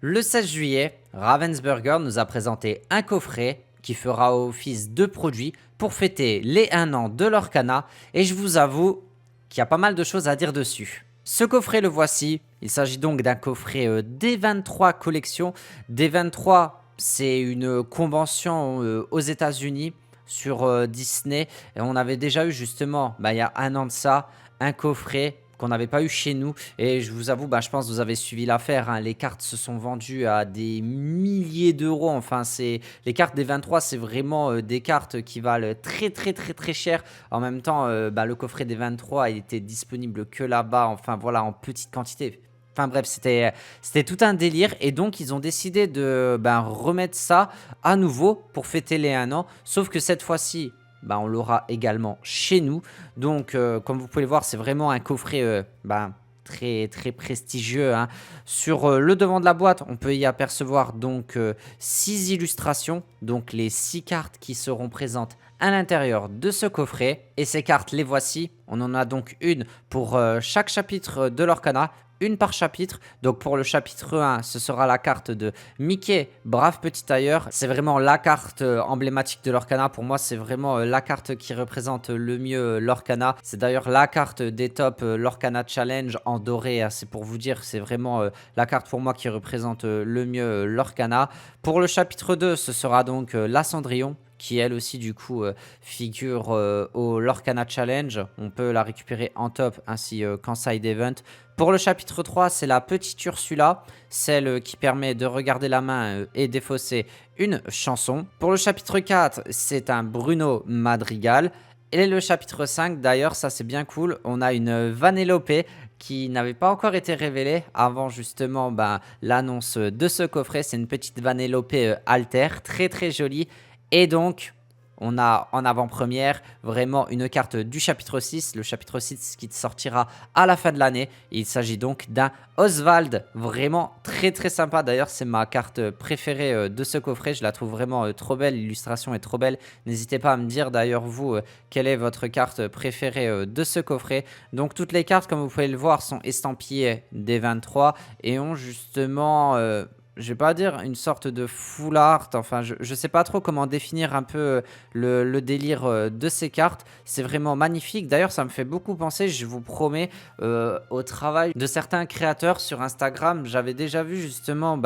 Le 16 juillet, Ravensburger nous a présenté un coffret qui fera office de produit pour fêter les 1 an de l'Orcana et je vous avoue qu'il y a pas mal de choses à dire dessus. Ce coffret le voici, il s'agit donc d'un coffret D23 collection. D23 c'est une convention aux États-Unis sur Disney et on avait déjà eu justement il y a 1 an de ça un coffret qu'on n'avait pas eu chez nous et je vous avoue, je pense que vous avez suivi l'affaire, hein. Les cartes se sont vendues à des milliers d'euros. Enfin, c'est les cartes des 23, c'est vraiment des cartes qui valent très très très très cher. En même temps, le coffret des 23, il était disponible que là-bas. Enfin voilà, en petite quantité. Enfin bref, c'était tout un délire et donc ils ont décidé de remettre ça à nouveau pour fêter les 1 an. Sauf que cette fois-ci, on l'aura également chez nous. Donc, comme vous pouvez le voir, c'est vraiment un coffret très, très prestigieux, hein. Sur le devant de la boîte, on peut y apercevoir donc 6 illustrations, donc les 6 cartes qui seront présentes à l'intérieur de ce coffret. Et ces cartes, les voici. On en a donc une pour chaque chapitre de l'Orcana, une par chapitre. Donc pour le chapitre 1, ce sera la carte de Mickey, brave petit tailleur. C'est vraiment la carte emblématique de l'Orcana. Pour moi, c'est vraiment la carte qui représente le mieux l'Orcana. C'est d'ailleurs la carte des tops l'Orcana Challenge en doré, hein. C'est pour vous dire, c'est vraiment la carte pour moi qui représente le mieux l'Orcana. Pour le chapitre 2, ce sera donc la Cendrillon, qui elle aussi du coup figure au Lorcana Challenge. On peut la récupérer en top ainsi qu'en side event. Pour le chapitre 3, c'est la petite Ursula, celle qui permet de regarder la main et défausser une chanson. Pour le chapitre 4, c'est un Bruno Madrigal. Et le chapitre 5, d'ailleurs, ça c'est bien cool, on a une Vanellope qui n'avait pas encore été révélée avant justement l'annonce de ce coffret. C'est une petite Vanellope alter, très très jolie. Et donc, on a en avant-première vraiment une carte du chapitre 6, le chapitre 6 qui sortira à la fin de l'année. Il s'agit donc d'un Oswald, vraiment très très sympa. D'ailleurs, c'est ma carte préférée de ce coffret. Je la trouve vraiment trop belle, l'illustration est trop belle. N'hésitez pas à me dire d'ailleurs vous, quelle est votre carte préférée de ce coffret. Donc toutes les cartes, comme vous pouvez le voir, sont estampillées des 23 et ont justement... je vais pas dire une sorte de full art, enfin je sais pas trop comment définir un peu le délire de ces cartes. C'est vraiment magnifique. D'ailleurs, ça me fait beaucoup penser, je vous promets, au travail de certains créateurs sur Instagram. J'avais déjà vu justement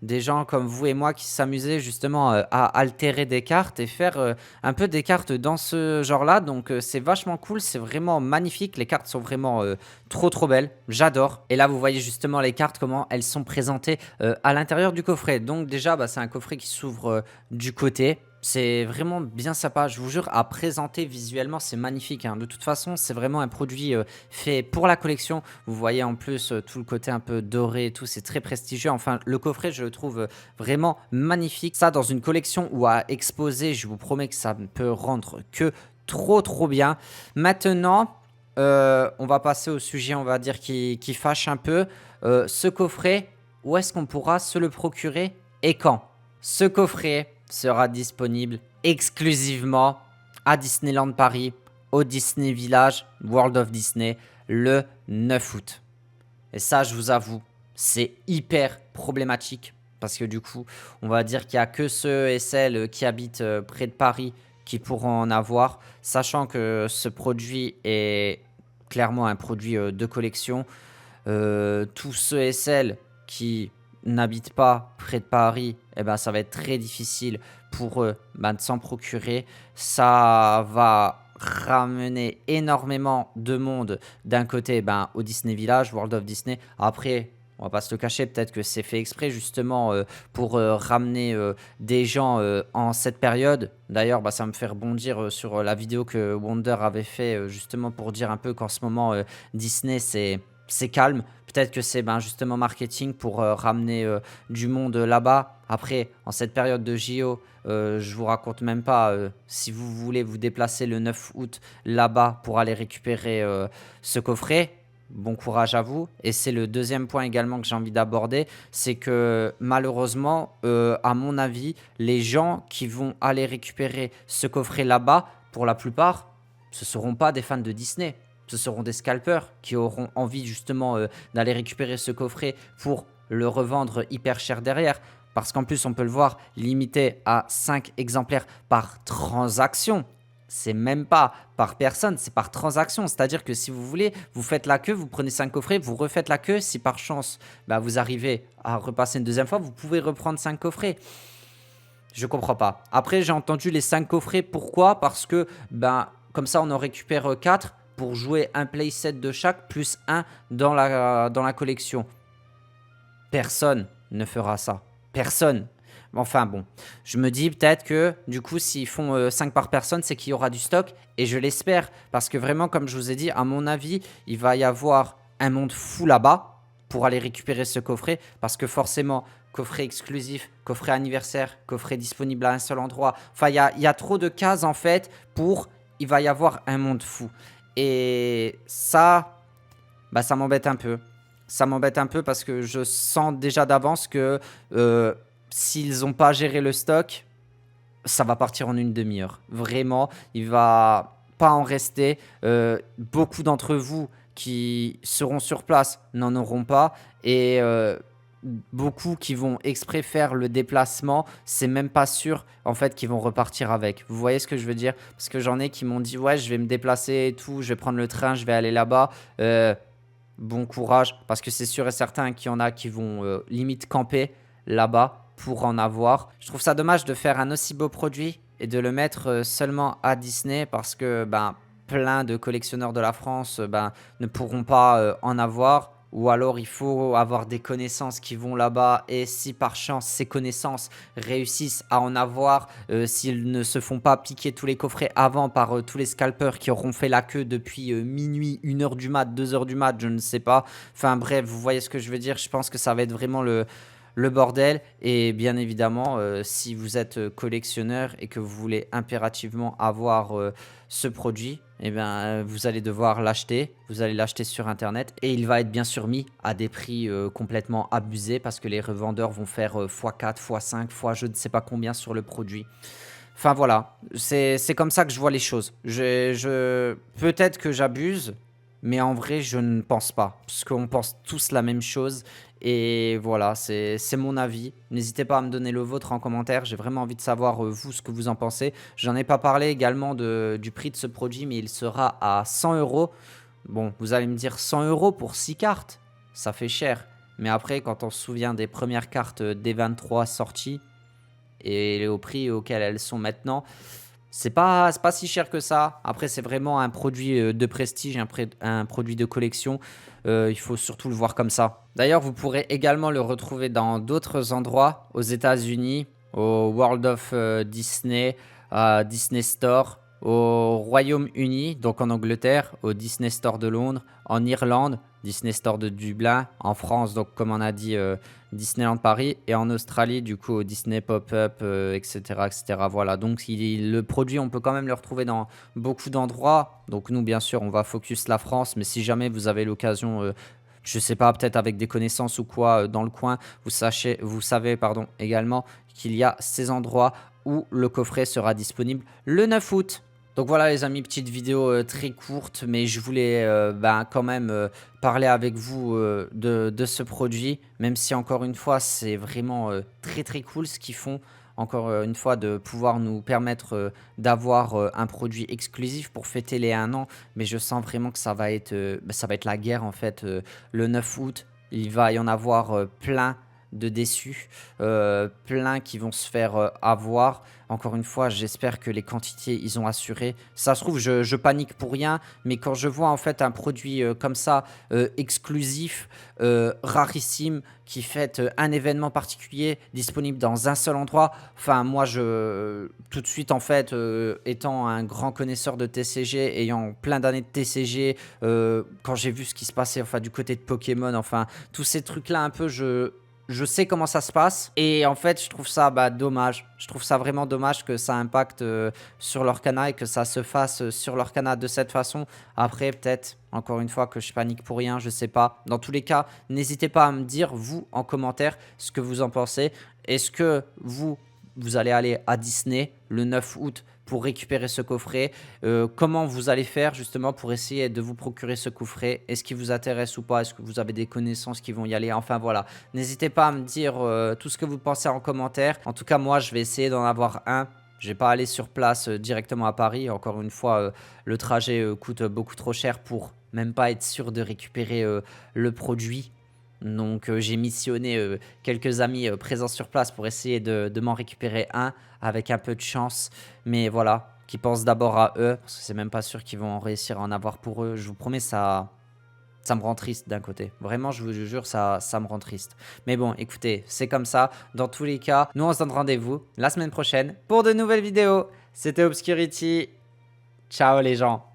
des gens comme vous et moi qui s'amusaient justement à altérer des cartes et faire un peu des cartes dans ce genre-là. Donc c'est vachement cool, c'est vraiment magnifique. Les cartes sont vraiment trop trop belles, j'adore. Et là, vous voyez justement les cartes, comment elles sont présentées à l'intérieur du coffret. Donc déjà, c'est un coffret qui s'ouvre du côté. C'est vraiment bien sympa, je vous jure, à présenter visuellement, c'est magnifique, hein. De toute façon, c'est vraiment un produit fait pour la collection. Vous voyez en plus tout le côté un peu doré et tout, c'est très prestigieux. Enfin, le coffret, je le trouve vraiment magnifique. Ça, dans une collection ou à exposer, je vous promets que ça ne peut rendre que trop trop bien. Maintenant, on va passer au sujet, on va dire, qui fâche un peu. Ce coffret, où est-ce qu'on pourra se le procurer et quand? Ce coffret sera disponible exclusivement à Disneyland Paris, au Disney Village, World of Disney, le 9 août. Et ça, je vous avoue, c'est hyper problématique parce que du coup, on va dire qu'il n'y a que ceux et celles qui habitent près de Paris qui pourront en avoir, sachant que ce produit est clairement un produit de collection. Tous ceux et celles qui n'habitent pas près de Paris, ça va être très difficile pour eux de s'en procurer. Ça va ramener énormément de monde d'un côté au Disney Village, World of Disney. Après, on va pas se le cacher, peut-être que c'est fait exprès justement pour ramener des gens en cette période. D'ailleurs, ça me fait rebondir sur la vidéo que Wonder avait fait justement pour dire un peu qu'en ce moment Disney c'est calme. Peut-être que c'est justement marketing pour ramener du monde là-bas. Après, en cette période de JO, je vous raconte même pas si vous voulez vous déplacer le 9 août là-bas pour aller récupérer ce coffret. Bon courage à vous. Et c'est le deuxième point également que j'ai envie d'aborder, c'est que malheureusement, à mon avis, les gens qui vont aller récupérer ce coffret là-bas, pour la plupart, ce ne seront pas des fans de Disney. Ce seront des scalpers qui auront envie justement d'aller récupérer ce coffret pour le revendre hyper cher derrière. Parce qu'en plus, on peut le voir, limité à 5 exemplaires par transaction. C'est même pas par personne, c'est par transaction. C'est-à-dire que si vous voulez, vous faites la queue, vous prenez 5 coffrets, vous refaites la queue. Si par chance, bah, vous arrivez à repasser une deuxième fois, vous pouvez reprendre 5 coffrets. Je comprends pas. Après, j'ai entendu les 5 coffrets. Pourquoi? Parce que ben, comme ça, on en récupère 4 pour jouer un playset de chaque, plus un dans la collection. Personne ne fera ça. Personne. Enfin bon, je me dis peut-être que du coup, s'ils font 5 par personne, c'est qu'il y aura du stock. Et je l'espère. Parce que vraiment, comme je vous ai dit, à mon avis, il va y avoir un monde fou là-bas pour aller récupérer ce coffret. Parce que forcément, coffret exclusif, coffret anniversaire, coffret disponible à un seul endroit. Enfin, il y a trop de cases en fait pour... Il va y avoir un monde fou. Et ça, bah, ça m'embête un peu. Ça m'embête un peu parce que je sens déjà d'avance que s'ils n'ont pas géré le stock, ça va partir en une demi-heure. Vraiment, il va pas en rester. Beaucoup d'entre vous qui seront sur place n'en auront pas. Et beaucoup qui vont exprès faire le déplacement, c'est même pas sûr en fait qu'ils vont repartir avec. Vous voyez ce que je veux dire? Parce que j'en ai qui m'ont dit ouais, je vais me déplacer et tout, je vais prendre le train, je vais aller là-bas. Bon courage, parce que c'est sûr et certain qu'il y en a qui vont limite camper là-bas pour en avoir. Je trouve ça dommage de faire un aussi beau produit et de le mettre seulement à Disney parce que ben, plein de collectionneurs de la France ben, ne pourront pas en avoir. Ou alors il faut avoir des connaissances qui vont là-bas et si par chance ces connaissances réussissent à en avoir, s'ils ne se font pas piquer tous les coffrets avant par tous les scalpers qui auront fait la queue depuis minuit, 1h du mat, 2h du mat, je ne sais pas. Enfin bref, vous voyez ce que je veux dire, je pense que ça va être vraiment le bordel. Et bien évidemment, si vous êtes collectionneur et que vous voulez impérativement avoir ce produit, eh bien, vous allez devoir l'acheter. Vous allez l'acheter sur Internet et il va être bien sûr mis à des prix complètement abusés parce que les revendeurs vont faire x4, x5, x je ne sais pas combien sur le produit. Enfin voilà, c'est comme ça que je vois les choses. Peut-être que j'abuse, mais en vrai, je ne pense pas. Parce qu'on pense tous la même chose. Et voilà, c'est mon avis. N'hésitez pas à me donner le vôtre en commentaire. J'ai vraiment envie de savoir, vous, ce que vous en pensez. J'en ai pas parlé également du prix de ce produit, mais il sera à 100 euros. Bon, vous allez me dire 100 euros pour 6 cartes. Ça fait cher. Mais après, quand on se souvient des premières cartes D23 sorties et au prix auquel elles sont maintenant, c'est pas si cher que ça. Après, c'est vraiment un produit de prestige, un produit de collection. Il faut surtout le voir comme ça. D'ailleurs, vous pourrez également le retrouver dans d'autres endroits, aux États-Unis, au World of Disney, à Disney Store, au Royaume-Uni, donc en Angleterre, au Disney Store de Londres, en Irlande, Disney Store de Dublin, en France, donc comme on a dit, Disneyland Paris, et en Australie, du coup, au Disney Pop-Up, etc., etc. Voilà, donc le produit, on peut quand même le retrouver dans beaucoup d'endroits. Donc nous, bien sûr, on va focus la France, mais si jamais vous avez l'occasion, je sais pas, peut-être avec des connaissances ou quoi dans le coin, vous savez pardon, également qu'il y a ces endroits où le coffret sera disponible le 9 août. Donc voilà les amis, petite vidéo très courte, mais je voulais quand même parler avec vous de ce produit, même si encore une fois c'est vraiment très très cool ce qu'ils font, encore une fois de pouvoir nous permettre d'avoir un produit exclusif pour fêter les 1 an, mais je sens vraiment que ça va être la guerre en fait, le 9 août, il va y en avoir plein de déçus, plein qui vont se faire avoir. Encore une fois, j'espère que les quantités, ils ont assuré. Ça se trouve, je panique pour rien, mais quand je vois en fait un produit comme ça, exclusif, rarissime, qui fête un événement particulier, disponible dans un seul endroit, enfin moi, tout de suite en fait, étant un grand connaisseur de TCG, ayant plein d'années de TCG, quand j'ai vu ce qui se passait enfin, du côté de Pokémon, enfin tous ces trucs-là un peu, je sais comment ça se passe et en fait je trouve ça dommage. Je trouve ça vraiment dommage que ça impacte sur l'Orcana et que ça se fasse sur l'Orcana de cette façon. Après peut-être encore une fois que je panique pour rien, je sais pas. Dans tous les cas, n'hésitez pas à me dire vous en commentaire ce que vous en pensez. Est-ce que vous vous allez aller à Disney le 9 août pour récupérer ce coffret. Comment vous allez faire justement pour essayer de vous procurer ce coffret? Est-ce qu'il vous intéresse ou pas? Est-ce que vous avez des connaissances qui vont y aller? Enfin voilà, n'hésitez pas à me dire tout ce que vous pensez en commentaire. En tout cas, moi, je vais essayer d'en avoir un. Je vais pas aller sur place directement à Paris. Encore une fois, le trajet coûte beaucoup trop cher pour même pas être sûr de récupérer le produit. Donc j'ai missionné quelques amis présents sur place pour essayer de m'en récupérer un avec un peu de chance. Mais voilà, qui pensent d'abord à eux, parce que c'est même pas sûr qu'ils vont réussir à en avoir pour eux. Je vous promets, ça me rend triste d'un côté. Vraiment, je vous jure, ça me rend triste. Mais bon, écoutez, c'est comme ça. Dans tous les cas, nous on se donne rendez-vous la semaine prochaine pour de nouvelles vidéos. C'était Obscurity. Ciao les gens.